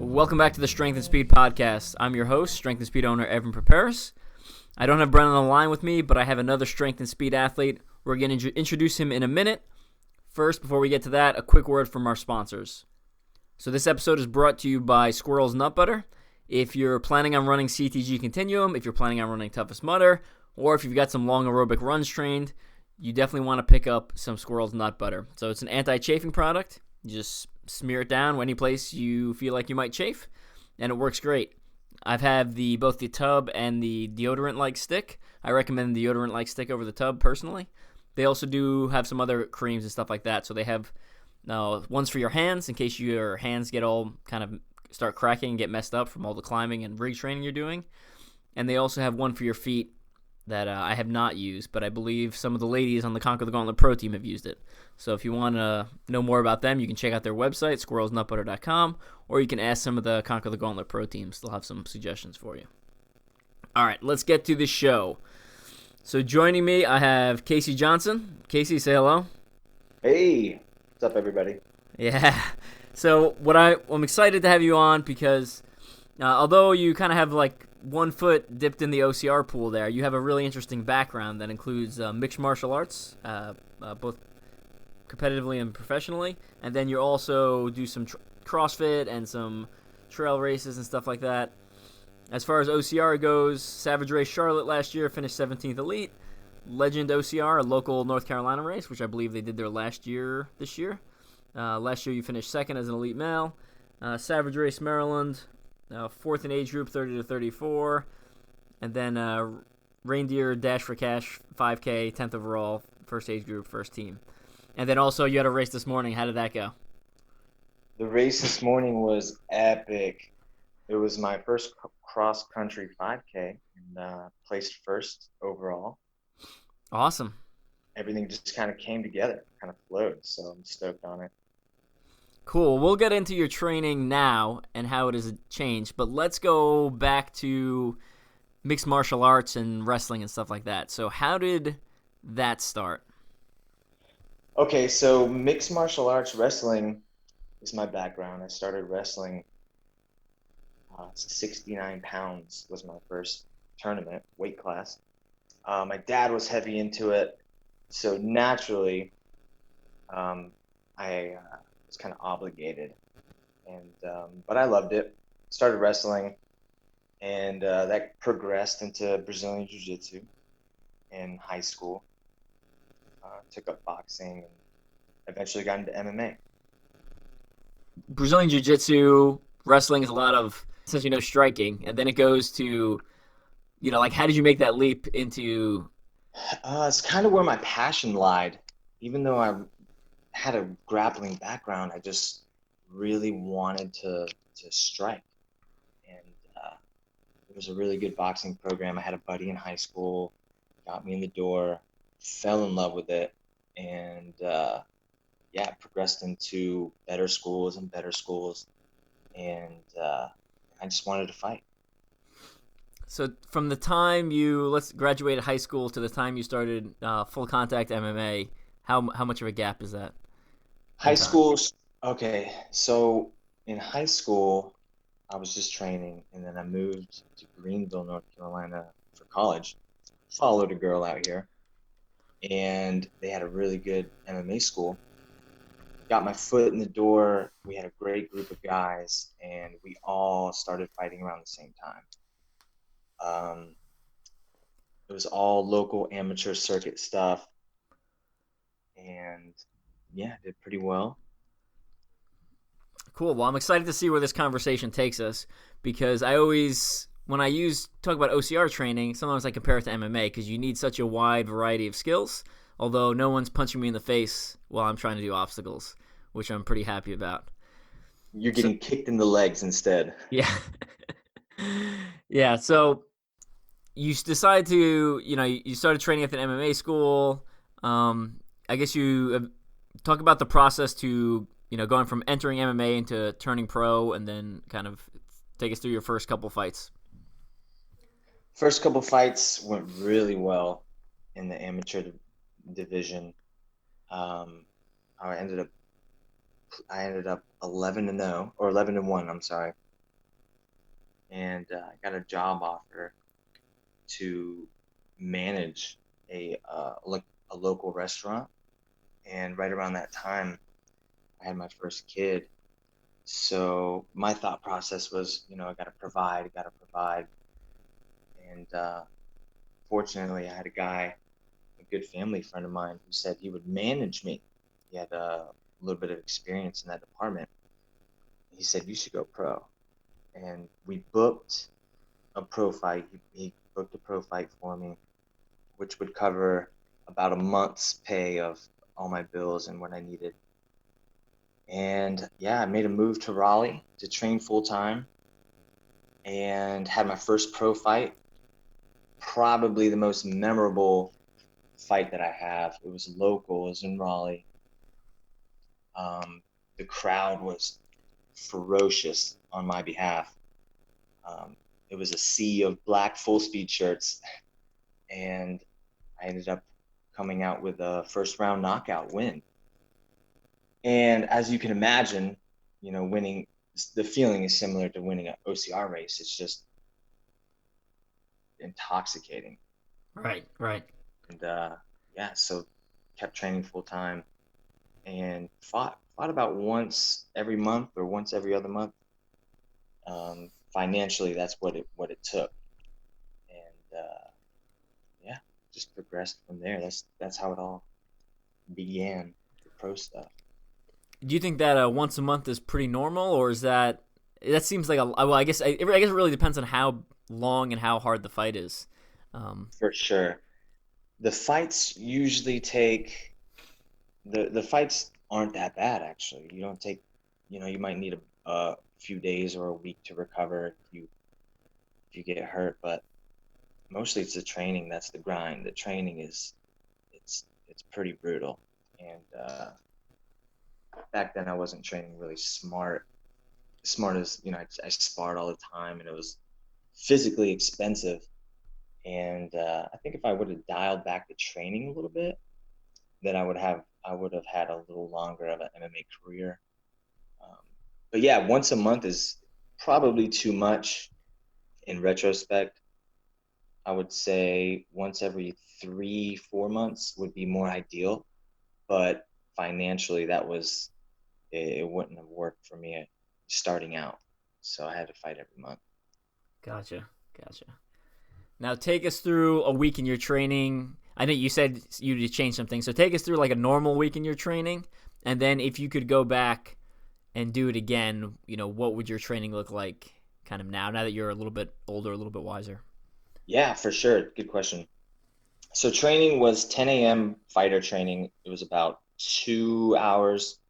Welcome back to the Strength and Speed Podcast. I'm your host, Strength and Speed owner Evan Preparis. I don't have Brennan on the line with me, but I have another Strength and Speed athlete. We're going to introduce him in a minute. First, before we get to that, a quick word from our sponsors. So this episode is brought to you by Squirrel's Nut Butter. If you're planning on running CTG Continuum, if you're planning on running Toughest Mudder, or if you've got some long aerobic runs trained, you definitely want to pick up some Squirrel's Nut Butter. So it's an anti-chafing product. You just smear it down any place you feel like you might chafe, and it works great. I've had both the tub and the deodorant-like stick. I recommend the deodorant-like stick over the tub personally. They also do have some other creams and stuff like that. So they have ones for your hands in case your hands get all kind of start cracking and get messed up from all the climbing and rig training you're doing. And they also have one for your feet that I have not used, but I believe some of the ladies on the Conquer the Gauntlet Pro team have used it. So if you want to know more about them, you can check out their website, squirrelsnutbutter.com, or you can ask some of the Conquer the Gauntlet Pro teams. They'll have some suggestions for you. All right, let's get to the show. So joining me, I have Casey Johnson. Casey, say hello. Hey, what's up, everybody? Yeah. So I'm excited to have you on because although you kind of have like 1 foot dipped in the OCR pool there, you have a really interesting background that includes mixed martial arts, both competitively and professionally, and then you also do some CrossFit and some trail races and stuff like that. As far as OCR goes, Savage Race Charlotte last year finished 17th Elite. Legend OCR, a local North Carolina race, which I believe they did their last year this year. Last year you finished second as an Elite male. Savage Race Maryland, fourth in age group, 30 to 34. And then Reindeer Dash for Cash, 5K, 10th overall, first age group, first team. And then also you had a race this morning. How did that go? The race this morning was epic. It was my first cross-country 5K and placed first overall. Awesome. Everything just kind of came together, kind of flowed, so I'm stoked on it. Cool. We'll get into your training now and how it has changed, but let's go back to mixed martial arts and wrestling and stuff like that. So how did that start? Okay, so mixed martial arts wrestling is my background. I started wrestling 69 pounds was my first tournament, weight class. My dad was heavy into it, so naturally I was kind of obligated, but I loved it. Started wrestling, and that progressed into Brazilian Jiu-Jitsu in high school. Took up boxing and eventually got into MMA. Brazilian Jiu-Jitsu, wrestling is a lot of, since striking, and then it goes to, like how did you make that leap into? It's kind of where my passion lied. Even though I had a grappling background, I just really wanted to strike. And it was a really good boxing program. I had a buddy in high school, got me in the door, fell in love with it, and it progressed into better schools, and I just wanted to fight. So from the time you graduated high school to the time you started full contact MMA, how much of a gap is that? High school, okay, so in high school I was just training, and then I moved to Greenville, North Carolina for college. Followed a girl out here, and they had a really good MMA school. Got my foot in the door. We had a great group of guys, and we all started fighting around the same time. It was all local amateur circuit stuff, and did pretty well. Cool. Well, I'm excited to see where this conversation takes us, because I always, when I talk about OCR training, sometimes I compare it to MMA because you need such a wide variety of skills, although no one's punching me in the face while I'm trying to do obstacles, which I'm pretty happy about. You're getting kicked in the legs instead. Yeah. Yeah. So you decided to, you started training at an MMA school. I guess you talk about the process to, going from entering MMA into turning pro, and then kind of take us through your first couple fights. First couple fights went really well in the division. Um, I ended up I ended up 11-0 or 11-1. I'm sorry, and I got a job offer to manage a local restaurant. And right around that time, I had my first kid. So my thought process was, I got to provide. And fortunately, I had a good family friend of mine who said he would manage me. He had a little bit of experience in that department. He said, you should go pro. And we booked a pro fight. He booked a pro fight for me, which would cover about a month's pay of all my bills and what I needed. And yeah, I made a move to Raleigh to train full time and had my first pro fight. Probably the most memorable fight that I have. It was local, it was in Raleigh. The crowd was ferocious on my behalf. It was a sea of black full speed shirts, and I ended up coming out with a first round knockout win. And as you can imagine, winning, the feeling is similar to winning an OCR race. It's just intoxicating. Right, right. And yeah, so kept training full time and fought about once every month or once every other month. Financially, that's what it took, and yeah, just progressed from there. That's how it all began, the pro stuff. Do you think that once a month is pretty normal, or is that seems like a well? I guess it really depends on how long and how hard the fight is. For sure. The fights usually take the fights aren't that bad actually. You don't take, you might need a few days or a week to recover if you get hurt, but mostly it's the training that's the grind. The training is it's pretty brutal. And back then I wasn't training really smart as I sparred all the time, and it was physically expensive. And I think if I would have dialed back the training a little bit, then I would have had a little longer of an MMA career. Um, but yeah, once a month is probably too much in retrospect. I would say once every 3-4 months would be more ideal, but financially it wouldn't have worked for me starting out. So I had to fight every month. Gotcha, gotcha. Now take us through a week in your training. I know you said you changed some things, so take us through like a normal week in your training, and then if you could go back and do it again, what would your training look like, kind of now that you're a little bit older, a little bit wiser? Yeah, for sure. Good question. So training was 10 a.m. fighter training. It was about 2 hours,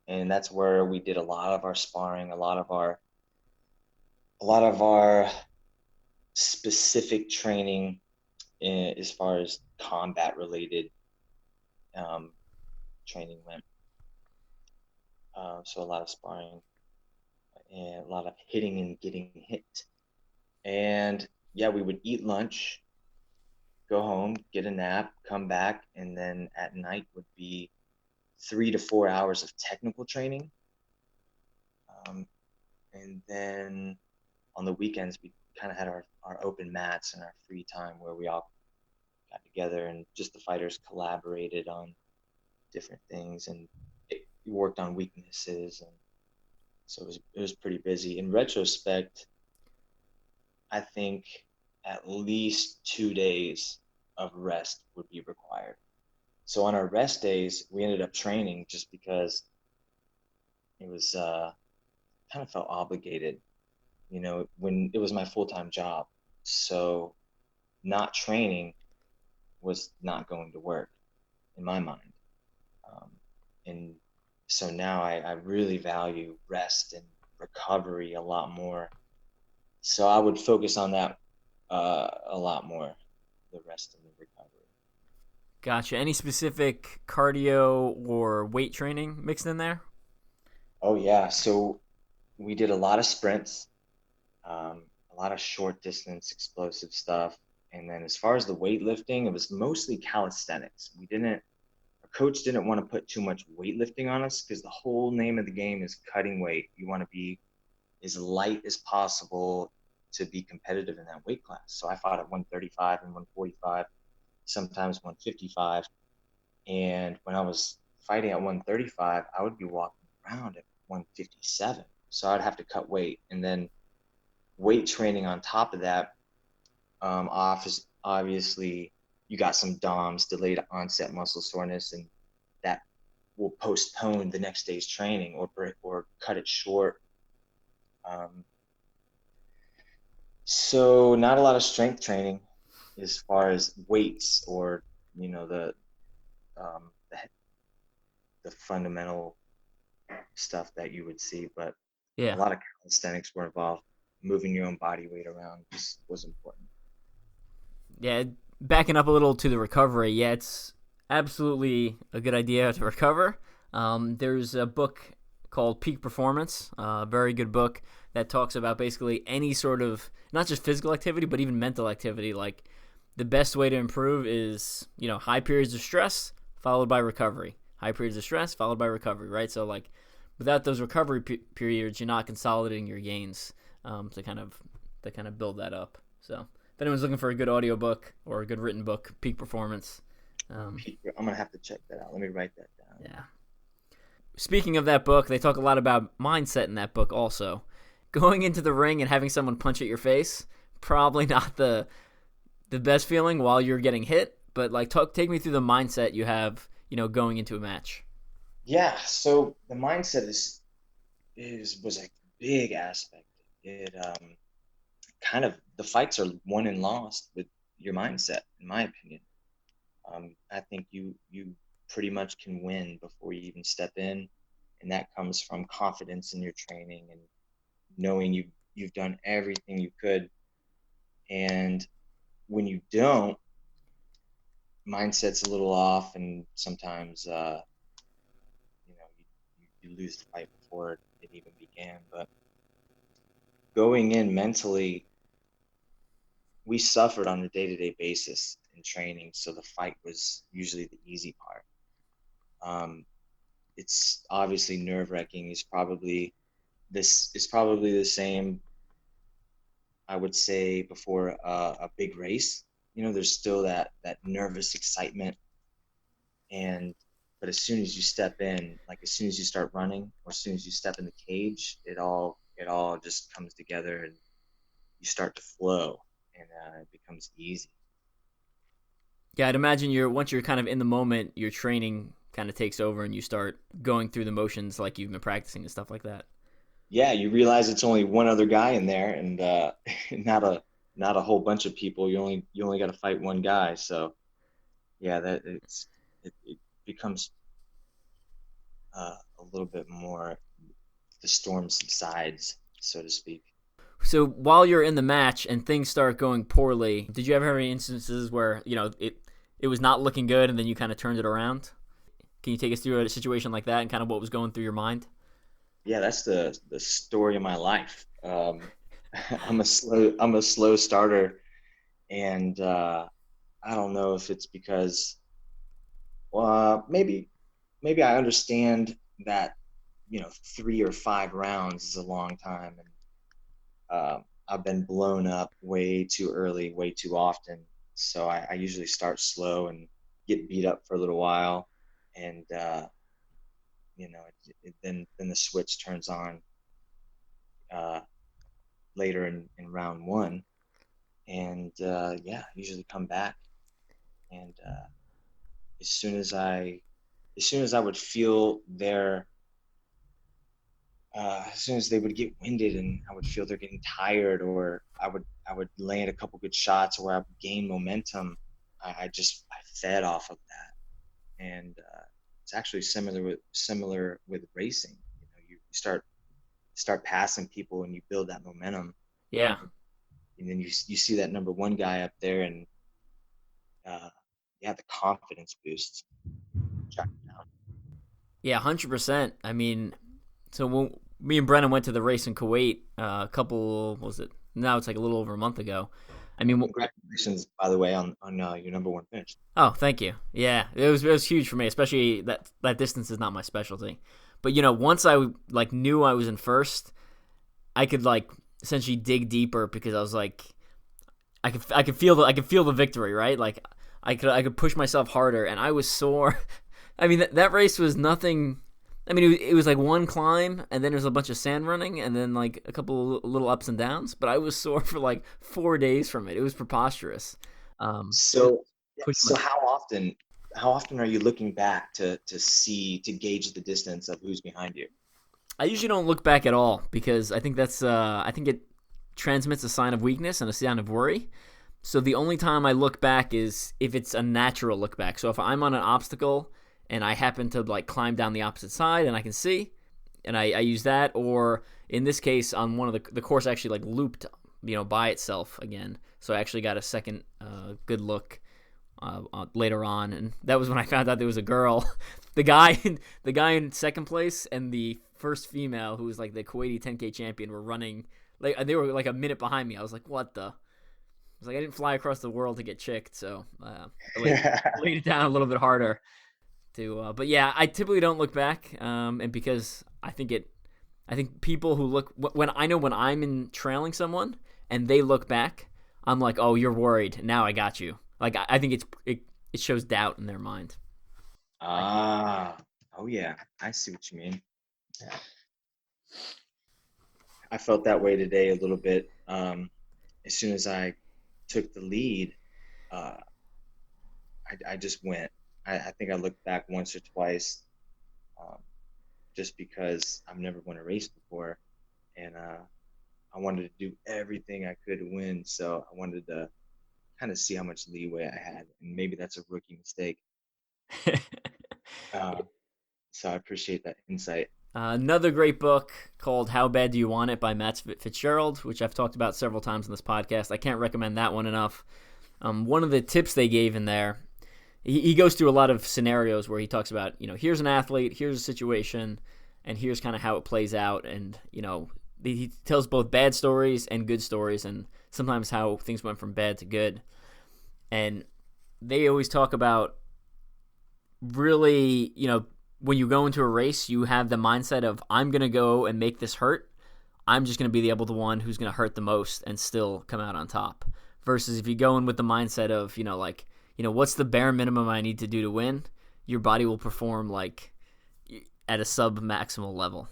and that's where we did a lot of our sparring, a lot of our specific training as far as combat related um, training went. So a lot of sparring and a lot of hitting and getting hit. And yeah, we would eat lunch, go home, get a nap, come back, and then at night would be 3 to 4 hours of technical training. Um, and then on the weekends, we kind of had our open mats and our free time where we all got together and just the fighters collaborated on different things, and we worked on weaknesses. And so it was pretty busy. In retrospect, I think at least 2 days of rest would be required. So on our rest days, we ended up training just because it was kind of felt obligated, when it was my full-time job. So not training was not going to work in my mind. Um, and so now I really value rest and recovery a lot more. So I would focus on that a lot more the rest of the recovery. Gotcha. Any specific cardio or weight training mixed in there? Oh yeah, so we did a lot of sprints, a lot of short distance explosive stuff, and then as far as the weightlifting, it was mostly calisthenics. Our coach didn't want to put too much weightlifting on us because the whole name of the game is cutting weight. You want to be as light as possible to be competitive in that weight class. So I fought at 135 and 145, sometimes 155. And when I was fighting at 135, I would be walking around at 157. So I'd have to cut weight. And then weight training on top of that, obviously, you got some DOMS, delayed onset muscle soreness, and that will postpone the next day's training or cut it short. Um, so not a lot of strength training as far as weights or the the fundamental stuff that you would see, but a Yeah. lot of calisthenics were involved. Moving your own body weight around was important. Yeah. Backing up a little to the recovery, yeah, it's absolutely a good idea to recover. There's a book called Peak Performance, a very good book that talks about basically any sort of not just physical activity, but even mental activity. Like the best way to improve is, high periods of stress followed by recovery. High periods of stress followed by recovery, right? So like without those recovery periods, you're not consolidating your gains to kind of build that up. So if anyone's looking for a good audiobook or a good written book, Peak Performance. I'm gonna have to check that out. Let me write that down. Yeah. Speaking of that book, they talk a lot about mindset in that book also. Going into the ring and having someone punch at your face, probably not the best feeling while you're getting hit, but like take me through the mindset you have, going into a match. Yeah, so the mindset is was a big aspect. It kind of the fights are won and lost with your mindset, in my opinion. I think you pretty much can win before you even step in, and that comes from confidence in your training and knowing you've done everything you could. And when you don't, mindset's a little off, and sometimes you lose the fight before it even began. But going in mentally, we suffered on a day-to-day basis in training, so the fight was usually the easy part. It's obviously nerve-wracking. It's probably the same, I would say, before a big race. There's still that nervous excitement, and but as soon as you step in, like as soon as you start running, or as soon as you step in the cage, it all just comes together, and you start to flow, and it becomes easy. Yeah, I'd imagine once you're kind of in the moment, your training kind of takes over and you start going through the motions like you've been practicing and stuff like that. Yeah, you realize it's only one other guy in there, and not a whole bunch of people. You only got to fight one guy. So yeah, it becomes a little bit more. The storm subsides, so to speak. So while you're in the match and things start going poorly, did you ever have any instances where it was not looking good and then you kind of turned it around? Can you take us through a situation like that and kind of what was going through your mind? Yeah, that's the story of my life. I'm a slow starter, and I don't know if it's because maybe I understand that 3 or 5 rounds is a long time, and I've been blown up way too early, way too often. So I usually start slow and get beat up for a little while, and then the switch turns on uh, later in round one, and yeah, usually come back, and as soon as I as soon as I would feel as soon as they would get winded and I would feel they're getting tired, or I would land a couple good shots, or I would gain momentum, I fed off of that. And it's actually similar with racing. You start passing people and you build that momentum. Yeah. and then you see that number one guy up there, and uh, yeah, the confidence boosts. Track him down. Yeah, 100%. I mean, so when me and Brennan went to the race in Kuwait a couple, what was it? Now it's like a little over a month ago. I mean, Congratulations, by the way, on your number one finish. oh, thank you. Yeah, it was huge for me, especially that distance is not my specialty. But once I like knew I was in first, I could like essentially dig deeper because I was like, I could feel the victory, right? Like I could push myself harder, and I was sore. I mean that race was nothing. I mean it was like one climb, and then there's a bunch of sand running, and then like a couple of little ups and downs. But I was sore for like 4 days from it. It was preposterous. So, Pushed so how often are you looking back to gauge the distance of who's behind you? I usually don't look back at all because I think it transmits a sign of weakness and a sign of worry. So the only time I look back is if it's a natural look back. So if I'm on an obstacle and I happen to like climb down the opposite side and I can see, and I use that, or in this case on one of the course actually like looped, by itself again. So I actually got a second good look later on, and that was when I found out there was a girl. The guy in second place and the first female who was like the Kuwaiti 10K champion were running like they were like a minute behind me. I was like, what the? I was like, I didn't fly across the world to get chicked, so I laid it down a little bit harder. But yeah, I typically don't look back, and because I think people who look when I'm in trailing someone and they look back, I'm like, oh, you're worried. Now I got you. Like I think it shows doubt in their mind. Ah, oh yeah, I see what you mean. Yeah. I felt that way today a little bit. As soon as I took the lead, uh, I just went. I think I looked back once or twice, um, just because I've never won a race before, and I wanted to do everything I could to win. So I wanted to kind of see how much leeway I had, and maybe that's a rookie mistake. Uh, so I appreciate that insight. Another great book called How Bad Do You Want It by Matt Fitzgerald, which I've talked about several times in this podcast. I can't recommend that one enough. One of the tips they gave in there, he goes through a lot of scenarios where he talks about, here's an athlete, here's a situation, and here's kind of how it plays out. And, he tells both bad stories and good stories, and sometimes how things went from bad to good. And they always talk about really, when you go into a race, you have the mindset of, I'm going to go and make this hurt. I'm just going to be the one who's going to hurt the most and still come out on top. Versus if you go in with the mindset of, what's the bare minimum I need to do to win? Your body will perform like at a sub-maximal level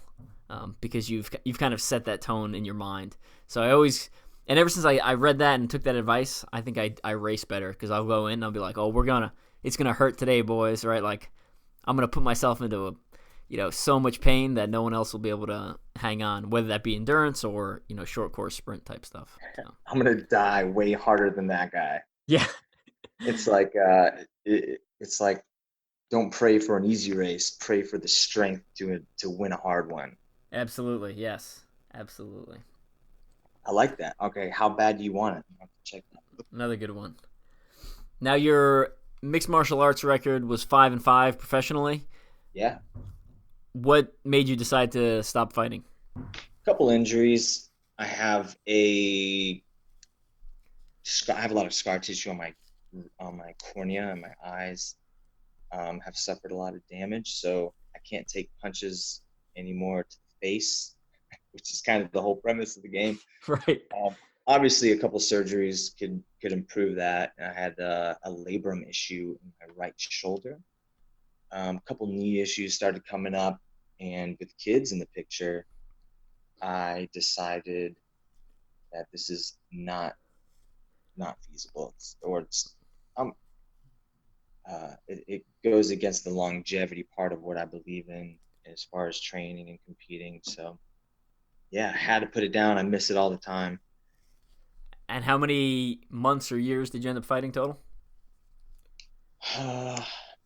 because you've kind of set that tone in your mind. So and ever since I read that and took that advice, I think I race better because I'll go in and I'll be like, oh, it's going to hurt today, boys, right? Like, I'm going to put myself into so much pain that no one else will be able to hang on, whether that be endurance or, short course sprint type stuff. So. I'm gonna die way harder than that guy. Yeah. It's like it's like don't pray for an easy race, pray for the strength to win a hard one. Absolutely. Yes. Absolutely. I like that. Okay, how bad do you want it? I have to check that. Another good one. Now your mixed martial arts record was 5-5 professionally. Yeah. What made you decide to stop fighting? Couple injuries. I have a lot of scar tissue on my cornea and my eyes. Have suffered a lot of damage, so I can't take punches anymore to the face, which is kind of the whole premise of the game. Right. Obviously, a couple surgeries could improve that. I had a labrum issue in my right shoulder. A couple knee issues started coming up, and with kids in the picture, I decided that this is not feasible. It goes against the longevity part of what I believe in as far as training and competing. So, yeah, I had to put it down. I miss it all the time. And how many months or years did you end up fighting total?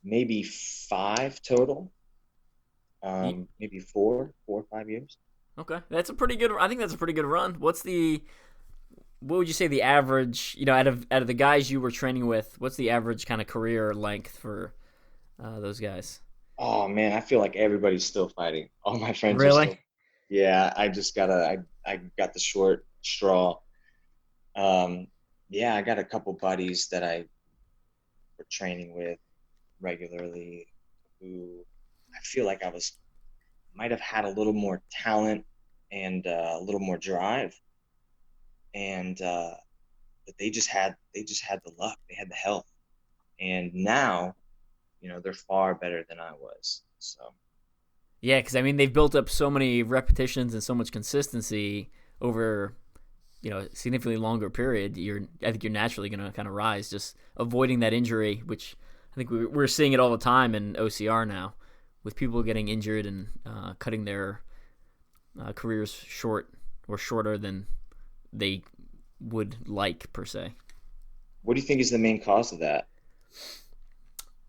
Maybe 5 total. Maybe 4 or 5 years. Okay, that's a pretty good. I think that's a pretty good run. What's the what would you say the average, out of the guys you were training with, what's the average kind of career length for those guys? Oh man, I feel like everybody's still fighting. All my friends are Really? still. Yeah, I just I got the short straw. Um, yeah, I got a couple buddies that I were training with regularly who I feel like I was might have had a little more talent and a little more drive, and but they just had the luck, they had the health, and now they're far better than I was. So Yeah, because I mean they've built up so many repetitions and so much consistency over a significantly longer period. I think you're naturally going to kind of rise, just avoiding that injury, which I think we're seeing it all the time in OCR now, with people getting injured and cutting their careers short or shorter than they would like per se. what do you think is the main cause of that?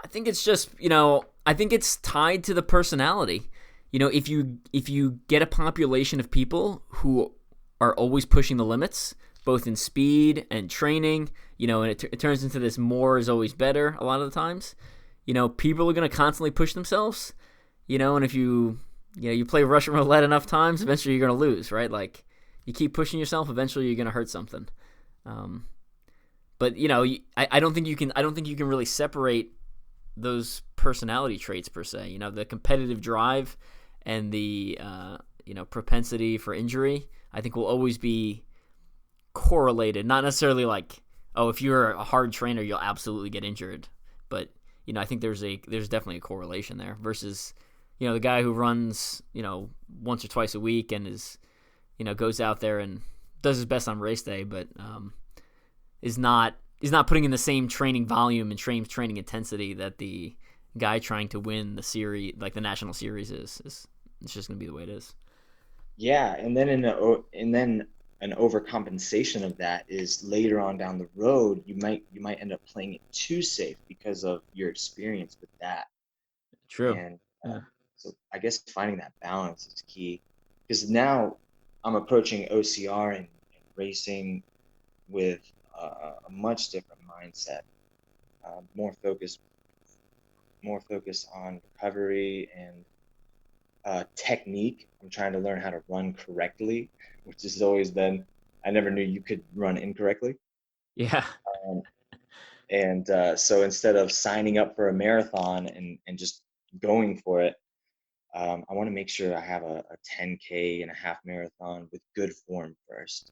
I think it's just I think it's tied to the personality. If you get a population of people who are always pushing the limits, both in speed and training, and it turns into this more is always better a lot of the times. People are going to constantly push themselves, and if you play Russian roulette enough times, eventually you're going to lose, right? Like you keep pushing yourself, eventually you're going to hurt something. Um, but I don't think you can. I don't think you can really separate those personality traits per se. The competitive drive and the propensity for injury. I think will always be correlated. Not necessarily like, oh, if you're a hard trainer, you'll absolutely get injured. But I think there's definitely a correlation there. Versus the guy who runs once or twice a week and goes out there and does his best on race day, but is not putting in the same training volume and training intensity that the guy trying to win the series, like the national series, is. It's just gonna be the way it is. Yeah, and then an overcompensation of that is later on down the road, you might end up playing it too safe because of your experience with that. True. And Yeah. so I guess finding that balance is key. Because now I'm approaching OCR and racing with a much different mindset, more focused on recovery and technique. I'm trying to learn how to run correctly, which has always been, I never knew you could run incorrectly. Yeah. Um, and so instead of signing up for a marathon and just going for it, I want to make sure I have a 10K and a half marathon with good form first.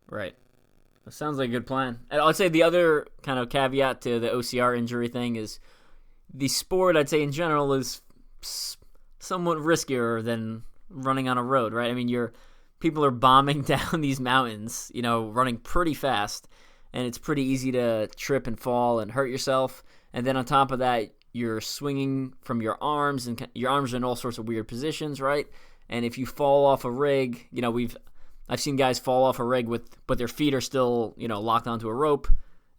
Right. That sounds like a good plan. And I'd say the other kind of caveat to the OCR injury thing is the sport, I'd say in general, is somewhat riskier than running on a road, right? I mean, people are bombing down these mountains, running pretty fast, and it's pretty easy to trip and fall and hurt yourself. And then on top of that, you're swinging from your arms, and your arms are in all sorts of weird positions, right? And if you fall off a rig, I've seen guys fall off a rig but their feet are still, locked onto a rope,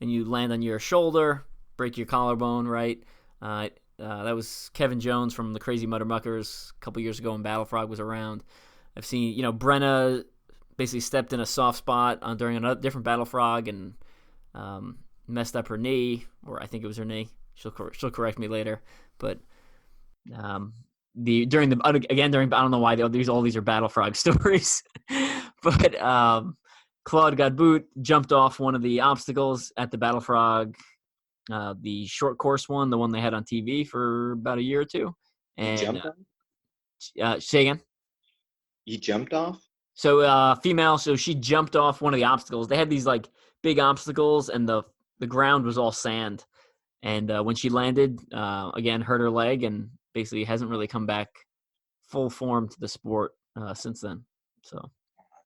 and you land on your shoulder, break your collarbone, right? That was Kevin Jones from the Crazy Mudder Muckers a couple years ago when Battle Frog was around. I've seen, Brenna basically stepped in a soft spot during a different Battle Frog and messed up her knee, or I think it was her knee. She'll correct me later, but during I don't know why all these are Battle Frog stories, but Claude Godbout jumped off one of the obstacles at the Battle Frog, the short course one, the one they had on TV for about a year or two, He and jumped off? say again. He jumped off? So female, so she jumped off one of the obstacles. They had these like big obstacles, and the ground was all sand. And when she landed, again, hurt her leg, and basically hasn't really come back full form to the sport since then. So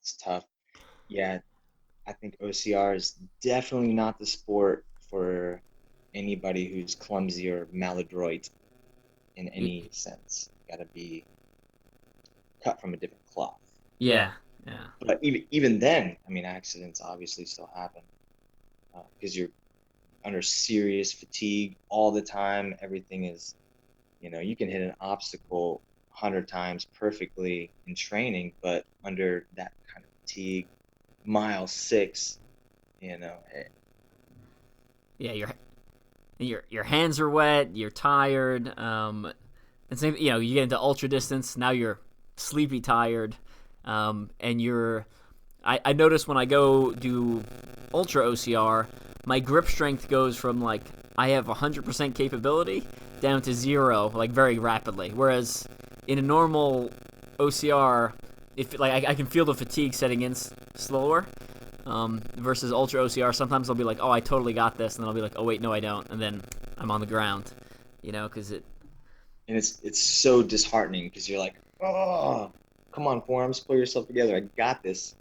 It's tough. Yeah, I think OCR is definitely not the sport for anybody who's clumsy or maladroit in any sense. Got to be cut from a different cloth. yeah, yeah, But even then, I mean, accidents obviously still happen because you're under serious fatigue all the time. Everything is, you can hit an obstacle 100 times perfectly in training, but under that kind of fatigue, mile 6, you know. Yeah, your hands are wet, you're tired, and same, you get into ultra distance, now you're sleepy tired, and I notice when I go do ultra OCR, my grip strength goes from like I have 100% capability down to 0 like very rapidly. Whereas in a normal OCR, if like I can feel the fatigue setting in slower. Versus ultra OCR, sometimes I'll be like, oh, I totally got this, and then I'll be like, oh wait, no, I don't, and then I'm on the ground, because it. And it's so disheartening because you're like, oh, come on, forearms, pull yourself together. I got this.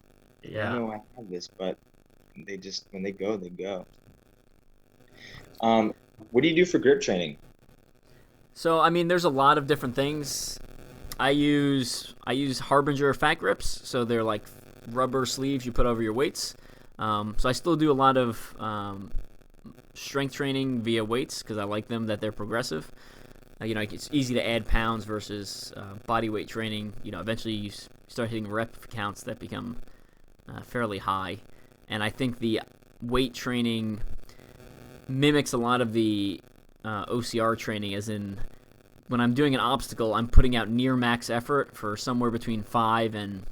I Yeah. know I have this, but they just when they go, they go. What do you do for grip training? So I mean, there's a lot of different things. I use Harbinger fat grips, so they're like rubber sleeves you put over your weights. So I still do a lot of strength training via weights because I like them that they're progressive. It's easy to add pounds versus body weight training. Eventually you start hitting rep counts that become fairly high, and I think the weight training mimics a lot of the OCR training, as in when I'm doing an obstacle, I'm putting out near max effort for somewhere between 5 and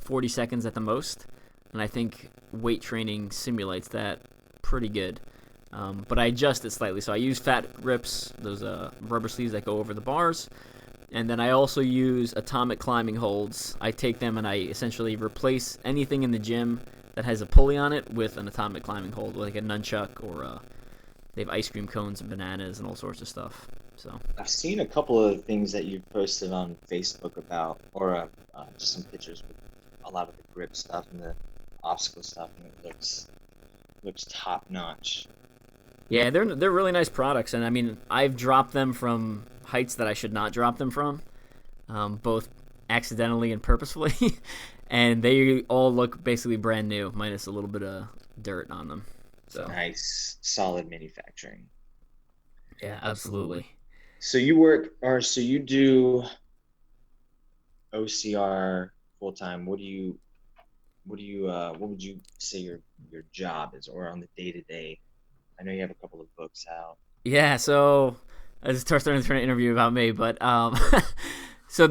40 seconds at the most, and I think weight training simulates that pretty good. But I adjust it slightly, so I use fat grips, those rubber sleeves that go over the bars, and then I also use atomic climbing holds. I take them and I essentially replace anything in the gym that has a pulley on it with an atomic climbing hold, like a nunchuck, or they have ice cream cones and bananas and all sorts of stuff. So I've seen a couple of things that you've posted on Facebook about, or just some pictures with a lot of the grip stuff and the obstacle stuff, and it looks top notch. yeah, they're really nice products, and I mean I've dropped them from heights that I should not drop them from, both accidentally and purposefully, and they all look basically brand new, minus a little bit of dirt on them. So Nice, solid manufacturing. yeah, absolutely. So you do OCR full time. What would you say your job is, or on the day to day? I know you have a couple of books out. Yeah, so I just starting to turn an interview about me, but so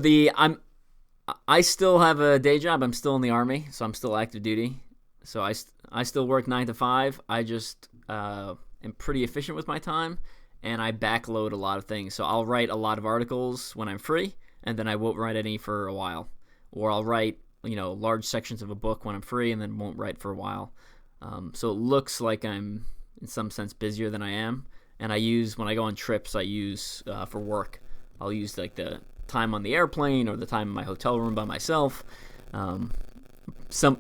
I still have a day job. I'm still in the Army, so I'm still active duty. So I still work 9 to 5. I just am pretty efficient with my time, and I backload a lot of things. So I'll write a lot of articles when I'm free, and then I won't write any for a while. Or I'll write large sections of a book when I'm free, and then won't write for a while. So it looks like I'm in some sense busier than I am. And when I go on trips, I use for work. I'll use like the time on the airplane or the time in my hotel room by myself. Some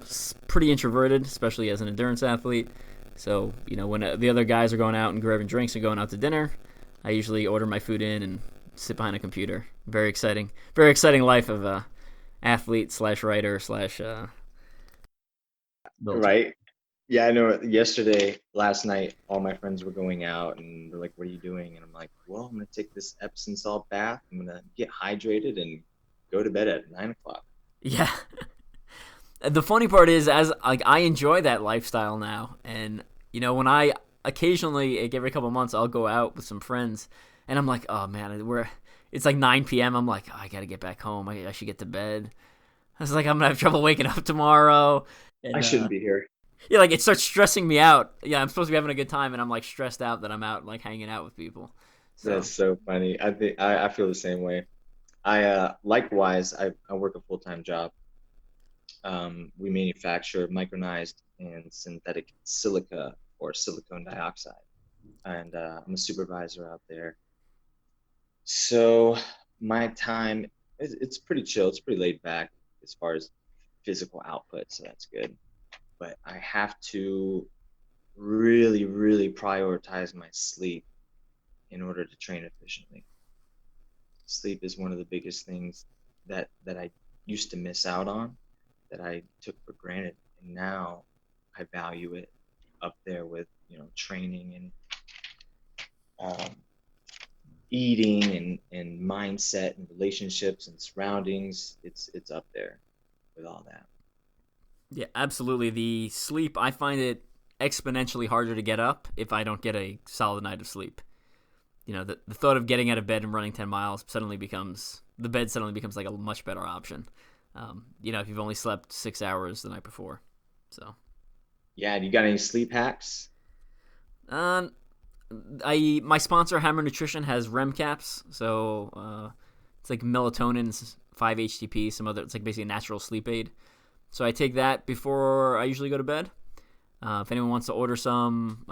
pretty introverted, especially as an endurance athlete. So when the other guys are going out and grabbing drinks and going out to dinner, I usually order my food in and sit behind a computer. Very exciting life of a athlete slash writer slash builder. Right. Yeah, I know. Last night, all my friends were going out and they're like, "What are you doing?" And I'm like, "Well, I'm gonna take this Epsom salt bath. I'm gonna get hydrated and go to bed at 9 o'clock." Yeah. The funny part is, as like I enjoy that lifestyle now, and when I occasionally, like every couple of months, I'll go out with some friends, and I'm like, oh man, it's like 9 p.m. I'm like, oh, I gotta get back home. I should get to bed. I was like, I'm gonna have trouble waking up tomorrow. I And shouldn't be here. yeah, like it starts stressing me out. Yeah, I'm supposed to be having a good time, and I'm like stressed out that I'm out like hanging out with people. So That's so funny. I feel the same way. I likewise I work a full-time job. We manufacture micronized and synthetic silica or silicone dioxide, and I'm a supervisor out there. So my time it's pretty chill. It's pretty laid back as far as physical output, so that's good. But I have to really, really prioritize my sleep in order to train efficiently. Sleep is one of the biggest things that I used to miss out on, that I took for granted, and now I value it up there with training and um, eating and mindset and relationships and surroundings. It's up there with all that. yeah, absolutely. The sleep, I find it exponentially harder to get up if I don't get a solid night of sleep. The thought of getting out of bed and running 10 miles suddenly becomes like a much better option. If you've only slept 6 hours the night before. So. Yeah, do you got any sleep hacks? My sponsor Hammer Nutrition has REM caps, so it's like melatonin, 5-HTP, it's like basically a natural sleep aid. So I take that before I usually go to bed. If anyone wants to order some,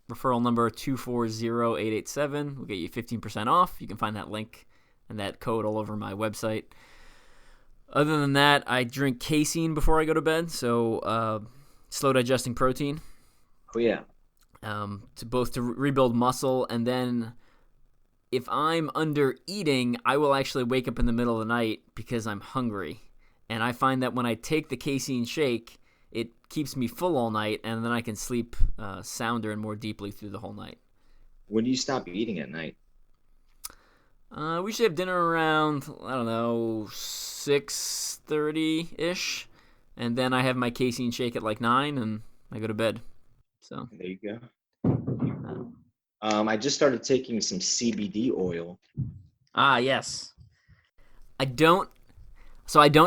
referral number 240887 will get you 15% off. You can find that link and that code all over my website. Other than that, I drink casein before I go to bed, so slow digesting protein. Oh yeah. To rebuild muscle, and then if I'm under eating, I will actually wake up in the middle of the night because I'm hungry. And I find that when I take the casein shake, it keeps me full all night, and then I can sleep sounder and more deeply through the whole night. When do you stop eating at night? We usually have dinner around, 6:30-ish, and then I have my casein shake at like 9, and I go to bed. So there you go. I just started taking some CBD oil. Yes. I don't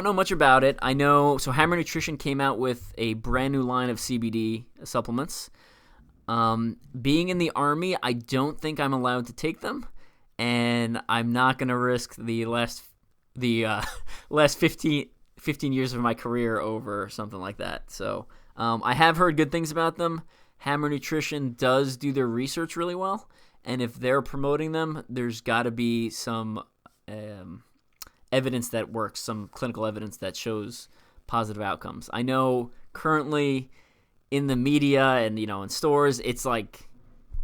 know much about it. I know, so Hammer Nutrition came out with a brand new line of CBD supplements. Being in the Army, I don't think I'm allowed to take them, and I'm not going to risk the last 15 years of my career over something like that. So I have heard good things about them. Hammer Nutrition does do their research really well, and if they're promoting them, there's got to be some evidence that works, some clinical evidence that shows positive outcomes. I know currently in the media and in stores, it's like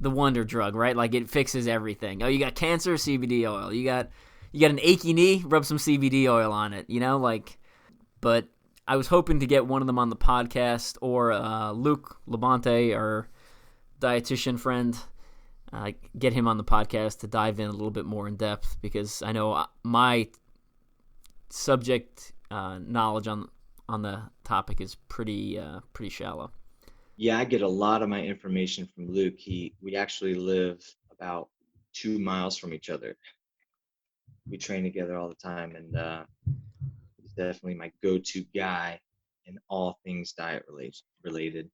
the wonder drug, right? Like it fixes everything. Oh, you got cancer, CBD oil. You got an achy knee, rub some CBD oil on it. But I was hoping to get one of them on the podcast, or Luke Labonte, our dietitian friend, get him on the podcast to dive in a little bit more in depth, because I know my subject knowledge on the topic is pretty shallow. Yeah, I get a lot of my information from Luke. We actually live about 2 miles from each other. We train together all the time, and he's definitely my go-to guy in all things diet related.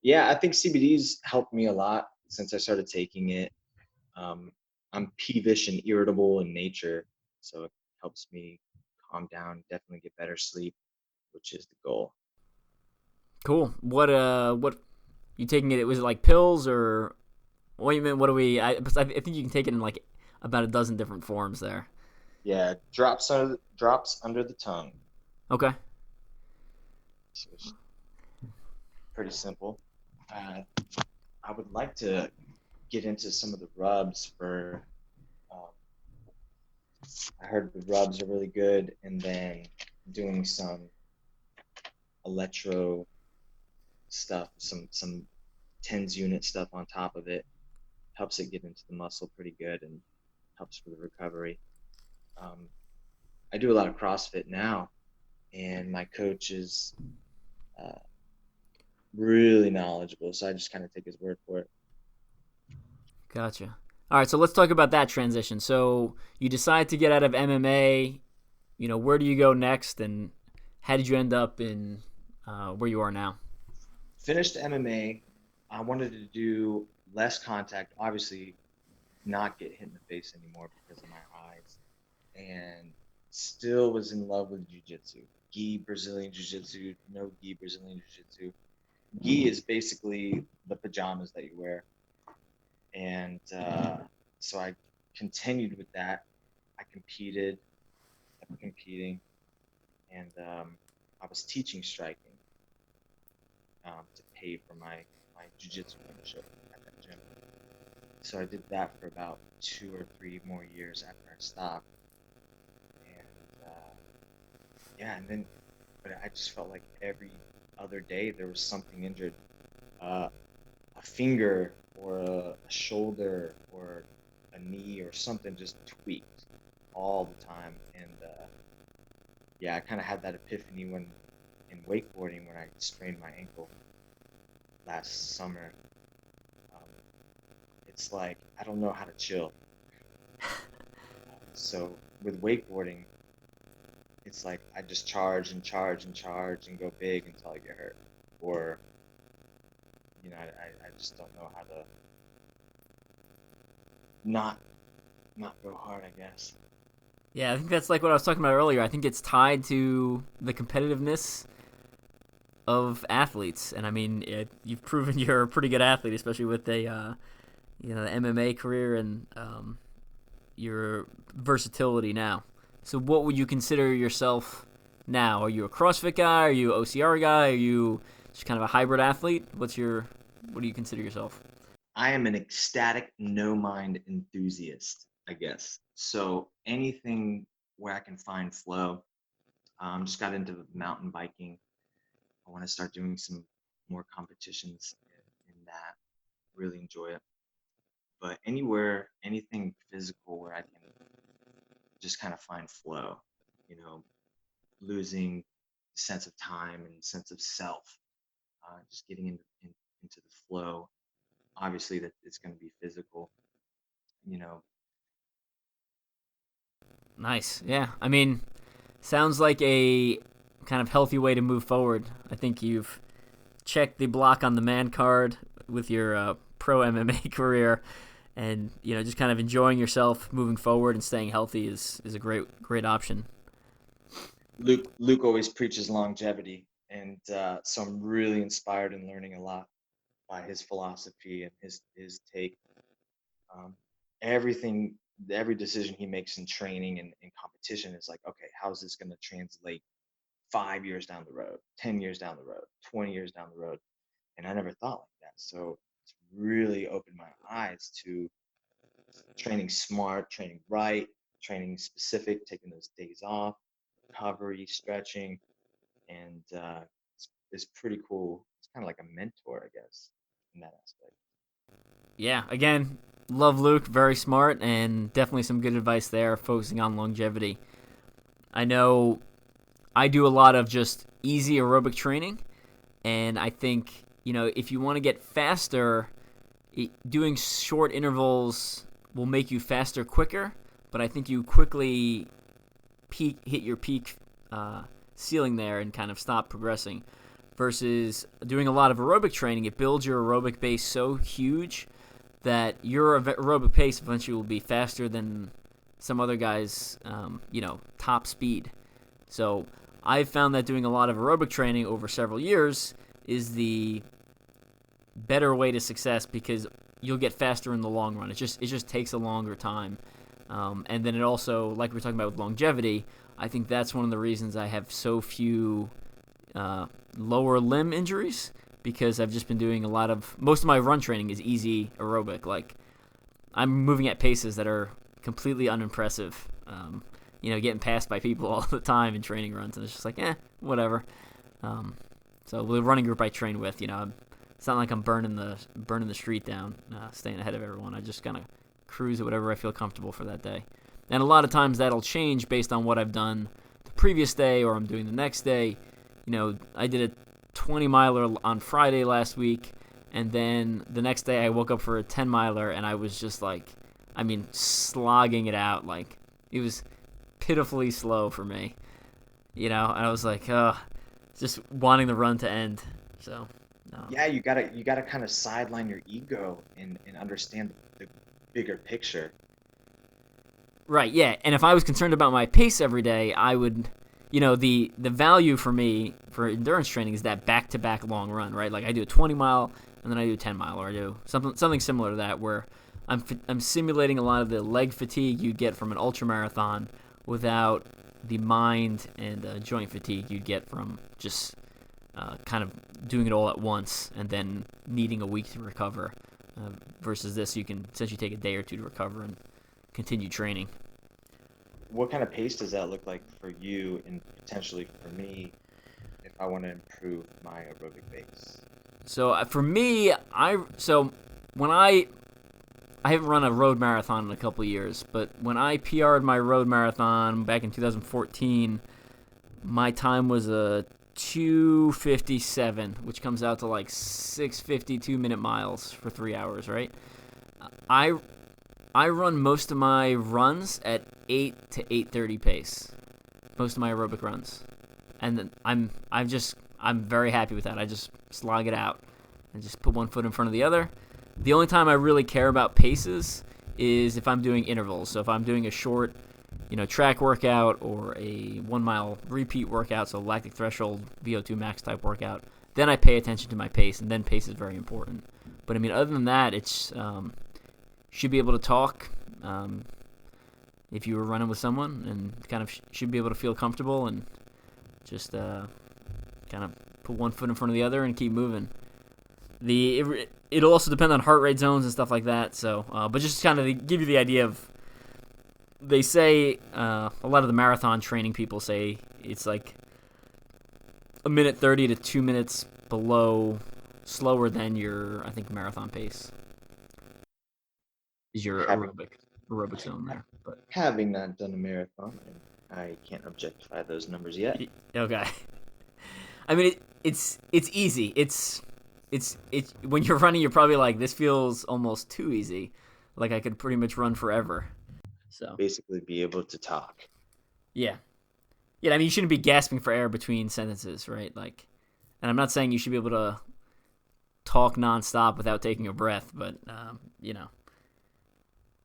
Yeah, I think CBD's helped me a lot since I started taking it. I'm peevish and irritable in nature, so it helps me calm down, definitely get better sleep, which is the goal. Cool. What you taking it? Was it like pills or ointment? What do we? I think you can take it in like about a dozen different forms there. Yeah, drops under the tongue. Okay. So it's pretty simple. I would like to get into some of the rubs for. I heard the rubs are really good, and then doing some electro stuff, some tens unit stuff on top of it, helps it get into the muscle pretty good and helps for the recovery. I do a lot of CrossFit now, and my coach is really knowledgeable, so I just kind of take his word for it. Gotcha. All right, so let's talk about that transition. So you decide to get out of MMA. Where do you go next, and how did you end up in where you are now? Finished MMA. I wanted to do less contact, obviously not get hit in the face anymore because of my eyes, and still was in love with jiu-jitsu. Gi Brazilian jiu-jitsu, no gi Brazilian jiu-jitsu. Gi is basically the pajamas that you wear. And so I continued with that. I competed, kept competing, and I was teaching striking to pay for my jiu-jitsu membership at that gym. So I did that for about 2 or 3 more years after I stopped. And but I just felt like every other day there was something injured. A finger or a shoulder or a knee or something just tweaked all the time. And I kind of had that epiphany in wakeboarding when I sprained my ankle. last summer. Um, it's like I don't know how to chill. So with wakeboarding, it's like I just charge and charge and charge and go big until I get hurt, or I just don't know how to not go hard, I guess. Yeah, I think that's like what I was talking about earlier. I think it's tied to the competitiveness of athletes, and I mean, you've proven you're a pretty good athlete, especially with the MMA career and your versatility now. So, what would you consider yourself now? Are you a CrossFit guy? Are you an OCR guy? Are you just kind of a hybrid athlete? What do you consider yourself? I am an ecstatic, no mind enthusiast, I guess. So anything where I can find flow. Just got into mountain biking. I want to start doing some more competitions in that. Really enjoy it. But anywhere, anything physical where I can just kind of find flow, you know, losing sense of time and sense of self, just getting into the flow. Obviously, that it's going to be physical, you know. Nice. Yeah. I mean, sounds like a kind of healthy way to move forward. I think you've checked the block on the man card with your pro MMA career, and just kind of enjoying yourself moving forward and staying healthy is a great option. Luke always preaches longevity, and so I'm really inspired and learning a lot by his philosophy and his take. Um, everything, every decision he makes in training and in competition is like, okay, how's this going to translate 5 years down the road, 10 years down the road, 20 years down the road? And I never thought like that. So it's really opened my eyes to training smart, training right, training specific, taking those days off, recovery, stretching, and it's pretty cool. It's kind of like a mentor, I guess, in that aspect. Yeah, again, love Luke, very smart, and definitely some good advice there, focusing on longevity. I know I do a lot of just easy aerobic training, and I think, if you want to get faster, doing short intervals will make you faster quicker, but I think you quickly hit your peak ceiling there and kind of stop progressing. Versus doing a lot of aerobic training, it builds your aerobic base so huge that your aerobic pace eventually will be faster than some other guys' top speed. So I've found that doing a lot of aerobic training over several years is the better way to success, because you'll get faster in the long run. It just takes a longer time. And then it also, like we were talking about with longevity, I think that's one of the reasons I have so few lower limb injuries, because I've just been doing most of my run training is easy aerobic. Like, I'm moving at paces that are completely unimpressive. Getting passed by people all the time in training runs, and it's just like, whatever. So the running group I train with, it's not like I'm burning the street down, staying ahead of everyone. I just kind of cruise at whatever I feel comfortable for that day. And a lot of times that'll change based on what I've done the previous day or I'm doing the next day. I did a 20-miler on Friday last week, and then the next day I woke up for a 10-miler, and I was just slogging it out. Like, it was pitifully slow for me, and I was like, just wanting the run to end. So, no. Yeah, you gotta kind of sideline your ego and understand the bigger picture. Right, yeah. And if I was concerned about my pace every day, I would, the value for me for endurance training is that back-to-back long run, right? Like, I do a 20-mile, and then I do a 10-mile, or I do something similar to that, where I'm simulating a lot of the leg fatigue you'd get from an ultramarathon without the mind and joint fatigue you'd get from just kind of doing it all at once and then needing a week to recover. Versus this, you can essentially take a day or two to recover and continue training. What kind of pace does that look like for you and potentially for me if I want to improve my aerobic base? So for me, when I haven't run a road marathon in a couple of years, but when I PR'd my road marathon back in 2014, my time was a 2:57, which comes out to like 6:52 minute miles for 3 hours, right? I run most of my runs at 8 to 8:30 pace. Most of my aerobic runs. And then I'm very happy with that. I just slog it out and just put one foot in front of the other. The only time I really care about paces is if I'm doing intervals. So if I'm doing a short, track workout or a 1 mile repeat workout, so lactic threshold, VO2 max type workout, then I pay attention to my pace, and then pace is very important. But I mean, other than that, it's should be able to talk if you were running with someone, and kind of should be able to feel comfortable and just kind of put one foot in front of the other and keep moving. It'll also depend on heart rate zones and stuff like that. So, but just kind of give you the idea of, they say a lot of the marathon training people say it's like 1:30 to 2 minutes slower than your, I think, marathon pace is your aerobic zone there. But having not done a marathon, I can't objectify those numbers yet. Okay. I mean, it's easy. It's when you're running, you're probably like, this feels almost too easy. Like I could pretty much run forever. So basically, be able to talk. Yeah. I mean, you shouldn't be gasping for air between sentences, right? Like, and I'm not saying you should be able to talk nonstop without taking a breath, but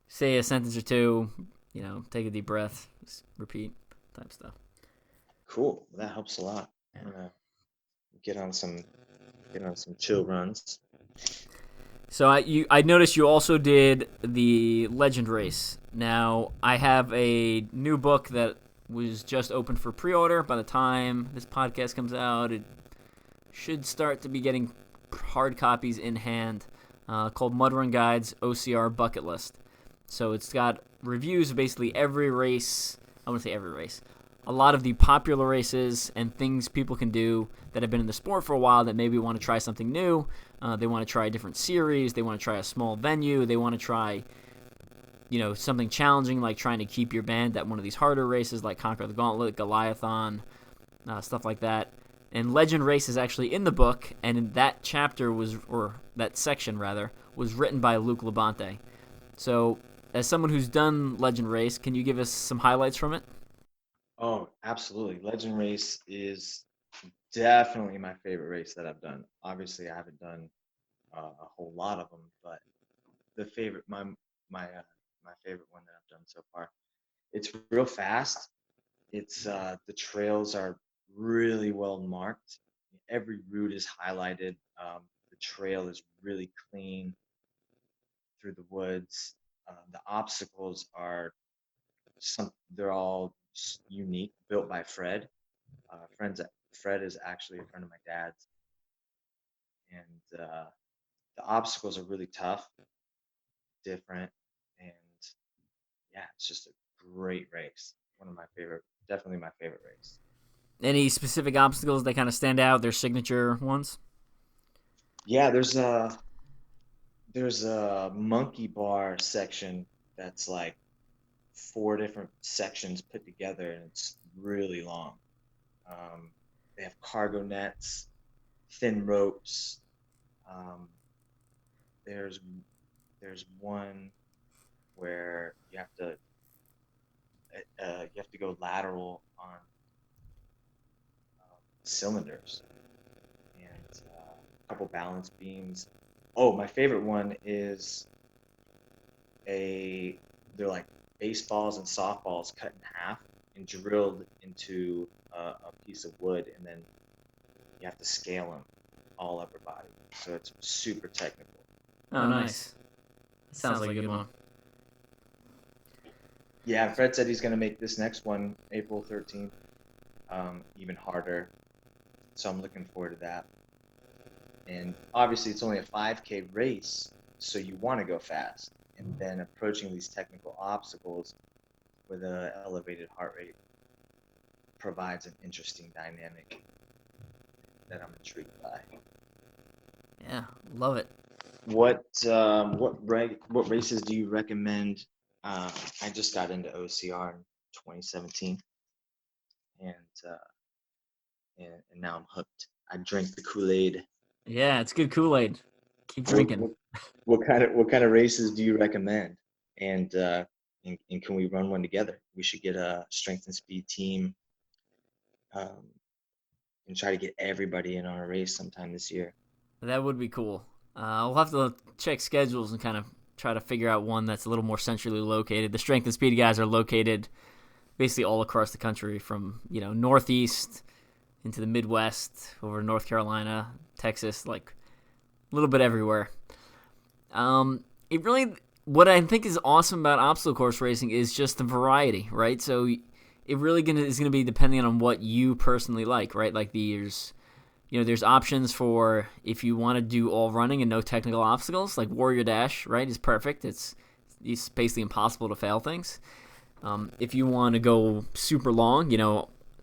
say a sentence or two, take a deep breath, just repeat, type stuff. Cool. That helps a lot. I'm gonna get on some chill runs. So I noticed you also did the Legend race. Now, I have a new book that was just open for pre-order. By the time this podcast comes out, it should start to be getting hard copies in hand, called Mud Run Guide's OCR Bucket List. So it's got reviews of basically every race. I wouldn't say every race. A lot of the popular races and things people can do that have been in the sport for a while that maybe want to try something new. They want to try a different series. They want to try a small venue. They want to try, something challenging like trying to keep your band at one of these harder races like Conquer the Gauntlet, Goliathon, stuff like that. And Legend Race is actually in the book, and that that section was written by Luke Labonte. So, as someone who's done Legend Race, can you give us some highlights from it? Oh, absolutely. Legend Race is definitely my favorite race that I've done. Obviously, I haven't done a whole lot of them, but my favorite one that I've done so far. It's real fast. It's the trails are really well marked. Every route is highlighted. The trail is really clean through the woods. The obstacles are they're all unique, built by Fred. Fred is actually a friend of my dad's, and the obstacles are really tough, different, and yeah, it's just a great race. One of my favorite, definitely my favorite race. Any specific obstacles that kind of stand out? Their signature ones? Yeah, there's a monkey bar section that's like 4 different sections put together, and it's really long. They have cargo nets, thin ropes. Um, there's one where you have to go lateral on cylinders, and a couple balance beams. Oh, my favorite one is they're like baseballs and softballs cut in half and drilled into a piece of wood, and then you have to scale them all upper body. So it's super technical. Oh, nice. That sounds like a good one. Yeah, Fred said he's going to make this next one, April 13th, even harder. So I'm looking forward to that. And obviously it's only a 5K race, so you want to go fast. And then approaching these technical obstacles with an elevated heart rate provides an interesting dynamic that I'm intrigued by. Yeah, love it. What races do you recommend? I just got into OCR in 2017, and and now I'm hooked. I drink the Kool-Aid. Yeah, it's good Kool-Aid. Keep What, drinking. what, what kind of races do you recommend? And can we run one together? We should get a strength and speed team, um, and try to get everybody in on a race sometime this year. That would be cool. We'll have to check schedules and kind of try to figure out one that's a little more centrally located. The strength and speed guys are located basically all across the country, from Northeast into the Midwest, over to North Carolina, Texas, like a little bit everywhere. It really, what I think is awesome about obstacle course racing is just the variety, right? So it really is gonna be depending on what you personally like, right? Like there's options for if you want to do all running and no technical obstacles, like Warrior Dash, right, is perfect. It's basically impossible to fail things. If you want to go super long,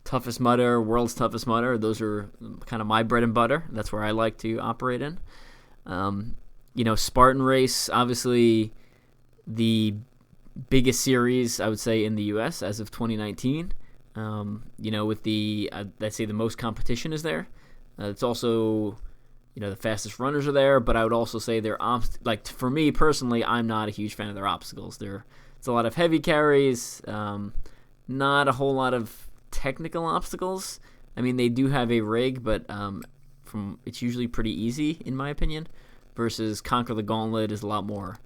Toughest Mudder, World's Toughest Mudder, those are kind of my bread and butter. That's where I like to operate in. Spartan Race, obviously the biggest series, I would say, in the U.S. as of 2019. With I'd say the most competition is there. It's also, the fastest runners are there, but I would also say for me personally, I'm not a huge fan of their obstacles. It's a lot of heavy carries, not a whole lot of technical obstacles. I mean, they do have a rig, but it's usually pretty easy, in my opinion, versus Conquer the Gauntlet is a lot more,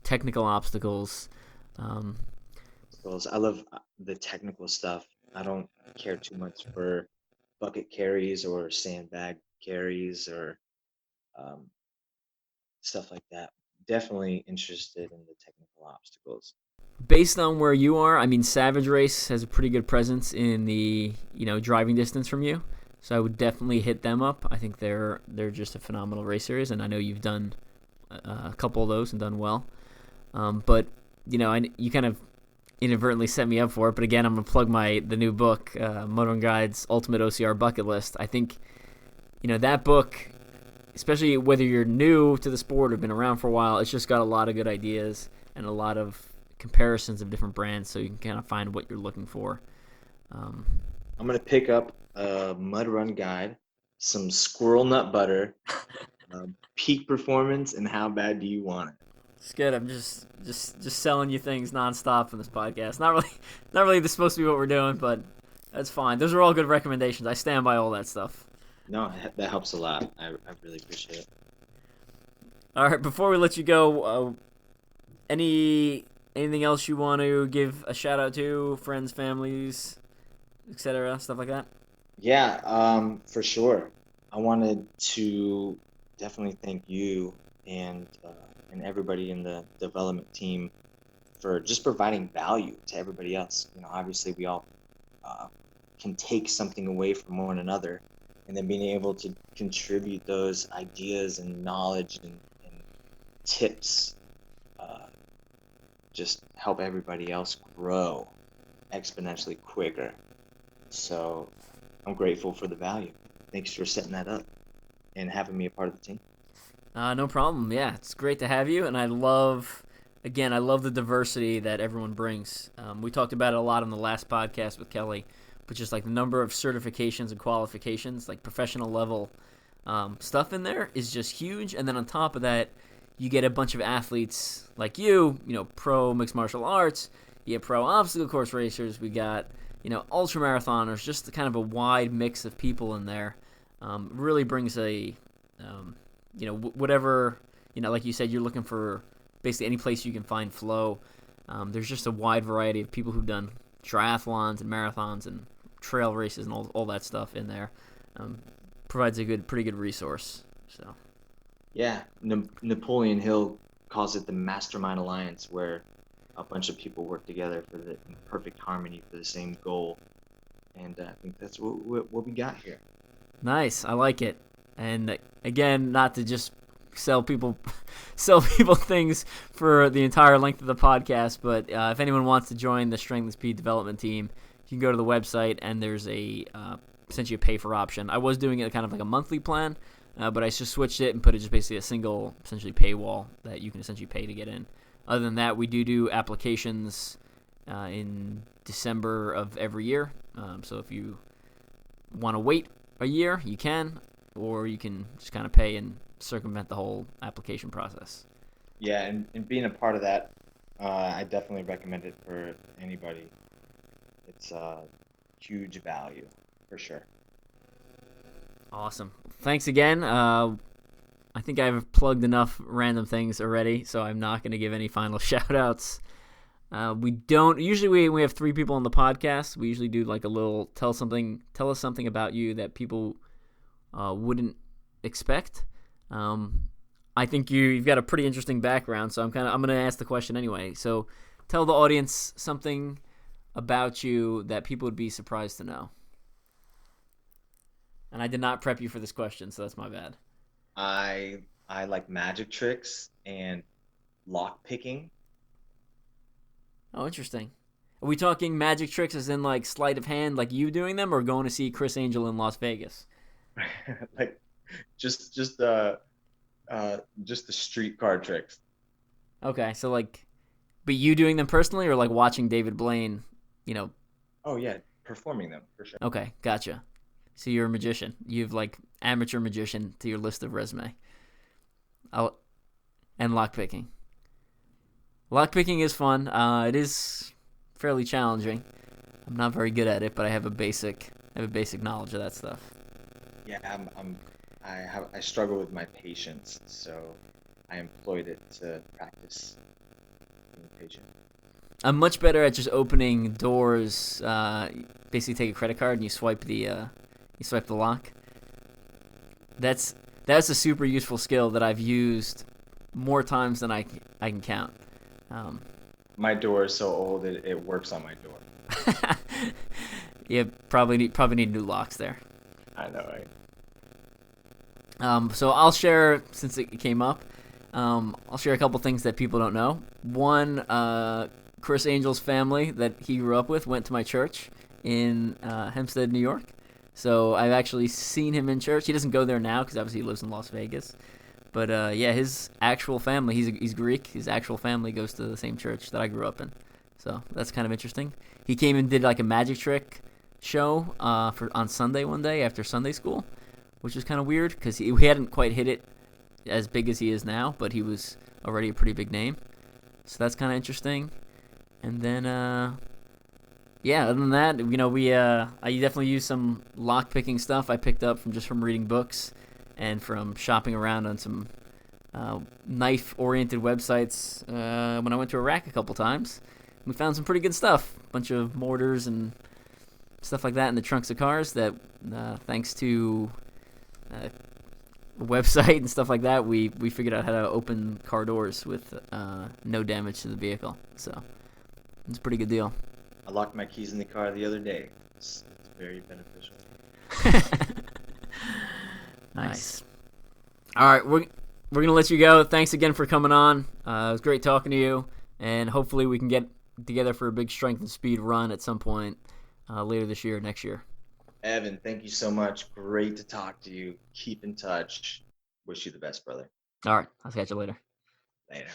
technical obstacles. I love the technical stuff. I don't care too much for bucket carries or sandbag carries or stuff like that. Definitely interested in the technical obstacles. Based on where you are, I mean, Savage Race has a pretty good presence in the driving distance from you, so I would definitely hit them up. I think they're just a phenomenal race series, and I know you've done a couple of those and done well. But you kind of inadvertently set me up for it. But again, I'm gonna plug the new book, Motoring Guide's Ultimate OCR Bucket List. I think that book, especially whether you're new to the sport or been around for a while, it's just got a lot of good ideas and a lot of comparisons of different brands, so you can kind of find what you're looking for. I'm gonna pick up a mud run guide, some squirrel nut butter, peak performance, and how bad do you want it? It's good. I'm just selling you things nonstop in this podcast. Not really. This is supposed to be what we're doing, but that's fine. Those are all good recommendations. I stand by all that stuff. No, that helps a lot. I really appreciate it. All right. Before we let you go, anything else you want to give a shout out to? Friends, families, etc., stuff like that? Yeah, for sure. I wanted to definitely thank you and everybody in the development team for just providing value to everybody else. Obviously we all can take something away from one another, and then being able to contribute those ideas and knowledge and tips just help everybody else grow exponentially quicker. So I'm grateful for the value. Thanks for setting that up and having me a part of the team. No problem. Yeah, it's great to have you, and I love the diversity that everyone brings. We talked about it a lot on the last podcast with Kelly, but just like the number of certifications and qualifications, like professional level stuff in there is just huge. And then on top of that, you get a bunch of athletes like pro mixed martial arts, you get pro obstacle course racers, we got ultra marathoners, just kind of a wide mix of people in there. Really brings a whatever, like you said, you're looking for basically any place you can find flow. There's just a wide variety of people who've done triathlons and marathons and trail races and all that stuff in there. Provides a pretty good resource. So, yeah, Napoleon Hill calls it the Mastermind Alliance, where a bunch of people work together in perfect harmony for the same goal. And I think that's what we got here. Nice, I like it. And again, not to just sell people things for the entire length of the podcast, but if anyone wants to join the Strength and Speed development team, you can go to the website and there's essentially a pay for option. I was doing it kind of like a monthly plan, but I just switched it and put it just basically a single essentially paywall that you can essentially pay to get in. Other than that, we do applications in December of every year. So if you want to wait a year, you can, or you can just kind of pay and circumvent the whole application process. Yeah, and being a part of that, I definitely recommend it for anybody. It's huge value for sure. Awesome. Thanks again. I think I've plugged enough random things already, so I'm not going to give any final shout outs. We don't usually we have 3 people on the podcast. We usually do like a little tell us something about you that people wouldn't expect. I think you've got a pretty interesting background, so I'm going to ask the question anyway. So tell the audience something about you that people would be surprised to know. And I did not prep you for this question, so that's my bad. I like magic tricks and lock picking. Oh, interesting. Are we talking magic tricks as in like sleight of hand, like you doing them, or going to see Chris Angel in Las Vegas? Like just the street card tricks. Okay, so like, but you doing them personally, or like watching David Blaine, you know? Oh yeah, performing them for sure. Okay, gotcha. So you're a magician. You've like amateur magician to your list of resume. And lockpicking. Lockpicking is fun. It is fairly challenging. I'm not very good at it, but I have a basic knowledge of that stuff. Yeah, I struggle with my patience, so I employed it to practice being patient. I'm much better at just opening doors. Basically, take a credit card and you swipe the lock. That's a super useful skill that I've used more times than I can count. My door is so old it works on my door. You probably need new locks there. I know, right? So I'll share, since it came up, I'll share a couple things that people don't know. One, Chris Angel's family that he grew up with went to my church in Hempstead, New York. So I've actually seen him in church. He doesn't go there now because obviously he lives in Las Vegas. But yeah, his actual family, he's Greek. His actual family goes to the same church that I grew up in. So that's kind of interesting. He came and did like a magic trick show on Sunday one day after Sunday school, which was kind of weird because he hadn't quite hit it as big as he is now, but he was already a pretty big name. So that's kind of interesting. And then, yeah, other than that, I definitely used some lock picking stuff I picked up from reading books and from shopping around on some knife-oriented websites when I went to Iraq a couple times. We found some pretty good stuff, a bunch of mortars and stuff like that in the trunks of cars that, thanks to a website and stuff like that, we figured out how to open car doors with no damage to the vehicle. So it's a pretty good deal. I locked my keys in the car the other day. It's very beneficial. Nice. All right, we're gonna let you go. Thanks again for coming on. It was great talking to you, and hopefully we can get together for a big strength and speed run at some point later this year or next year. Evan, thank you so much. Great to talk to you. Keep in touch. Wish you the best, brother. All right, I'll catch you later. Later.